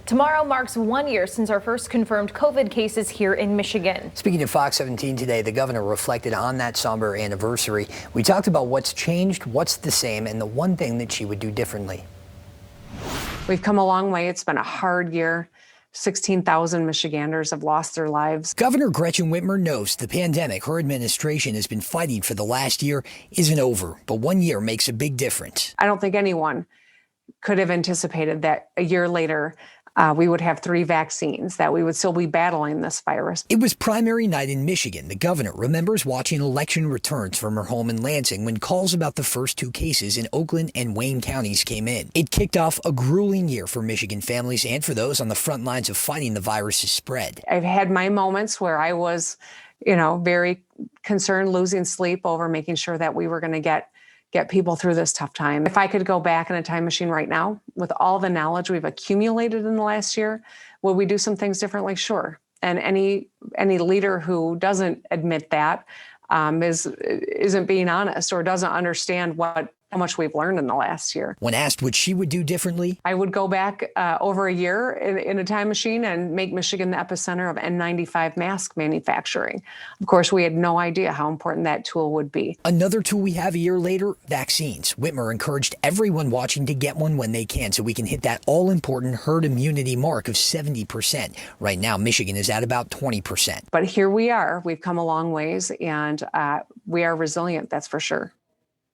Tomorrow marks 1 year since our first confirmed COVID cases here in Michigan. Speaking to Fox 17 today, the governor reflected on that somber anniversary. We talked about what's changed, what's the same, and the one thing that she would do differently. We've come a long way. It's been a hard year. 16,000 Michiganders have lost their lives. Governor Gretchen Whitmer knows the pandemic her administration has been fighting for the last year isn't over, but 1 year makes a big difference. I don't think anyone could have anticipated that a year later we would have 3 vaccines, that we would still be battling this virus. It was primary night in Michigan. The governor remembers watching election returns from her home in Lansing when calls about the first 2 cases in Oakland and Wayne counties came in. It kicked off a grueling year for Michigan families and for those on the front lines of fighting the virus's spread. I've had my moments where I was, very concerned, losing sleep over making sure that we were going to get people through this tough time. If I could go back in a time machine right now, with all the knowledge we've accumulated in the last year, would we do some things differently? Sure. And any leader who doesn't admit that isn't being honest or doesn't understand how much we've learned in the last year. When asked what she would do differently, I would go back over a year in a time machine and make Michigan the epicenter of N95 mask manufacturing. Of course, we had no idea how important that tool would be. Another tool we have a year later, vaccines. Whitmer encouraged everyone watching to get one when they can so we can hit that all-important herd immunity mark of 70%. Right now, Michigan is at about 20%. But here we are. We've come a long ways, and we are resilient, that's for sure.